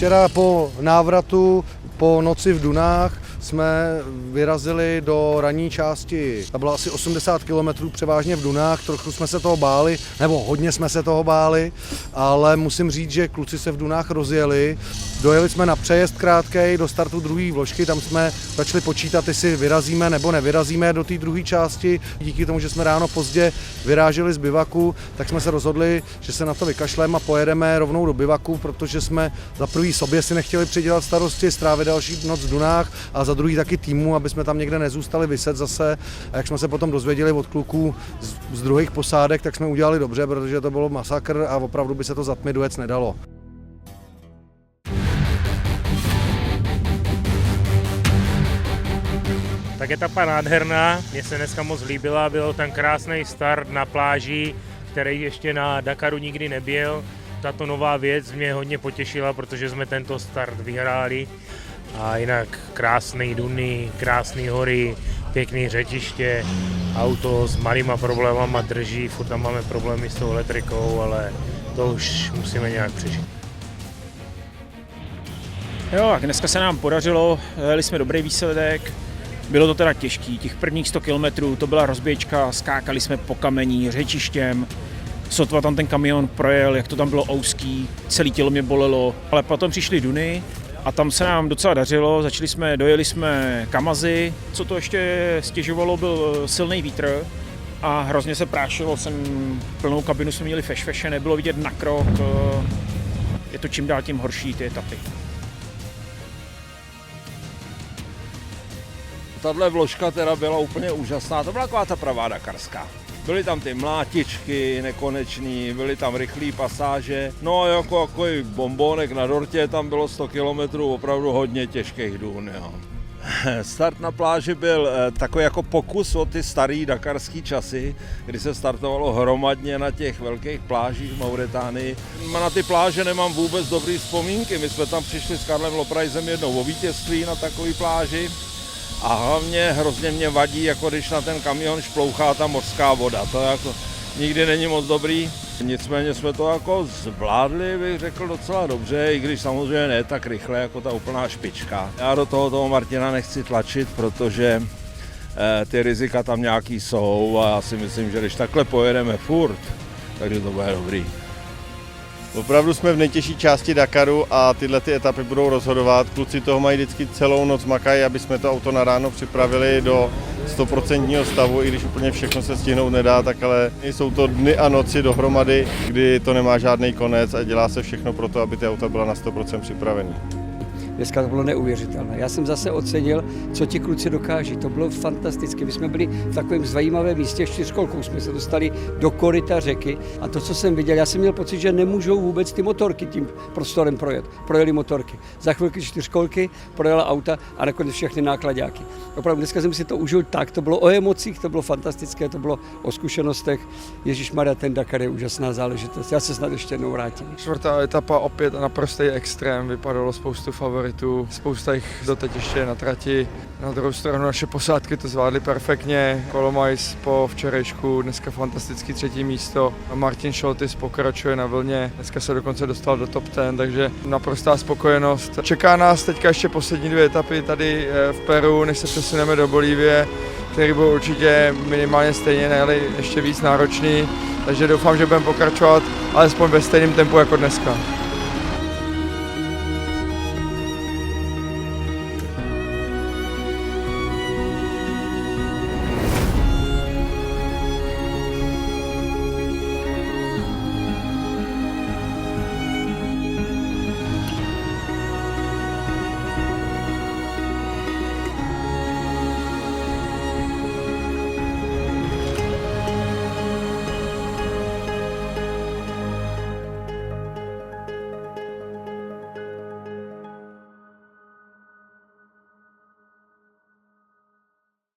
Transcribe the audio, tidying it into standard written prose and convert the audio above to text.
Včera po návratu, po noci v dunách, jsme vyrazili do ranní části, ta byla asi 80 km převážně v dunách, trochu jsme se toho báli, nebo hodně jsme se toho báli, ale musím říct, že kluci se v dunách rozjeli. Dojeli jsme na přejezd krátkej do startu druhé vložky, tam jsme začali počítat, jestli vyrazíme nebo nevyrazíme do té druhé části. Díky tomu, že jsme ráno pozdě vyráželi z bivaku, tak jsme se rozhodli, že se na to vykašleme a pojedeme rovnou do bivaku, protože jsme za prvý sobě si nechtěli přidělat starosti, strávit další noc v dunách a za druhý taky týmu, aby jsme tam někde nezůstali viset zase. A jak jsme se potom dozvěděli od kluků z druhých posádek, tak jsme udělali dobře, protože to bylo masakr a opravdu by se to za tmy dojet nedalo. Tak etapa nádherná, mně se dneska moc líbila, byl ten krásný start na pláži, který ještě na Dakaru nikdy nebyl. Tato nová věc mě hodně potěšila, protože jsme tento start vyhráli. A jinak krásný duny, krásné hory, pěkné řečiště, auto s malýma problémama drží, furt tam máme problémy s tou elektrikou, ale to už musíme nějak přežít. Jo, tak dneska se nám podařilo, jeli jsme dobrý výsledek. Bylo to teda těžký, těch prvních 100 km to byla rozběžka, skákali jsme po kamení, řečištěm, sotva tam ten kamion projel, jak to tam bylo úzký, celé tělo mě bolelo, ale potom přišly duny a tam se nám docela dařilo, dojeli jsme Kamazy, co to ještě stěžovalo, byl silný vítr a hrozně se prášilo, plnou kabinu jsme měli fešfeše, nebylo vidět na krok, je to čím dál tím horší ty etapy. Tahle vložka teda byla úplně úžasná, to byla taková ta pravá dakarská. Byly tam ty mlátičky nekonečný, byly tam rychlé pasáže, no jako bombónek na dortě, tam bylo 100 km opravdu hodně těžkých dun. Jo. Start na pláži byl takový jako pokus o ty starý dakarský časy, kdy se startovalo hromadně na těch velkých plážích v Mauretánii. Na ty pláže nemám vůbec dobrý vzpomínky, my jsme tam přišli s Karlem Loprajzem jednou o vítězství na takové pláži. A hlavně hrozně mě vadí, jako když na ten kamion šplouchá ta mořská voda. To jako nikdy není moc dobrý. Nicméně jsme to jako zvládli, bych řekl, docela dobře, i když samozřejmě ne tak rychle jako ta úplná špička. Já do toho Martina nechci tlačit, protože ty rizika tam nějaký jsou a já si myslím, že když takhle pojedeme furt, takže to bude dobrý. Opravdu jsme v nejtěžší části Dakaru a tyhle ty etapy budou rozhodovat. Kluci toho mají vždycky celou noc makají, aby jsme to auto na ráno připravili do 100% stavu, i když úplně všechno se stihnout nedá, tak ale jsou to dny a noci dohromady, kdy to nemá žádný konec a dělá se všechno pro to, aby ty auta byla na 100% připravený. Dneska to bylo neuvěřitelné. Já jsem zase ocenil, co ti kluci dokáží. To bylo fantastické. My jsme byli v takovém zajímavém místě, 4kolkou jsme se dostali do koryta řeky a to, co jsem viděl, já jsem měl pocit, že nemůžou vůbec ty motorky tím prostorem projet. Projeli motorky. Za chvilku 4kolky, projela auta a nakonec všechny nákladáky. Opravdu dneska jsem si to užil tak, to bylo o emocích, to bylo fantastické, to bylo o zkušenostech. Ježišmarja, ten Dakar je úžasná záležitost. Já se snad ještě jednou vrátím. Čtvrtá etapa opět naprostý extrém, vypadalo spoustu favoritů, spousta jich doteď ještě na trati. Na druhou stranu naše posádky to zvládly perfektně. Kolomajs po včerejšku, dneska fantastický 3. místo. Martin Šoltis pokračuje na vlně, dneska se dokonce dostal do top 10, takže naprostá spokojenost. Čeká nás teďka ještě poslední 2 etapy tady v Peru, než se přesuneme do Bolívie, který byl určitě minimálně stejně, ne ještě víc náročný, takže doufám, že budeme pokračovat alespoň ve stejném tempu jako dneska.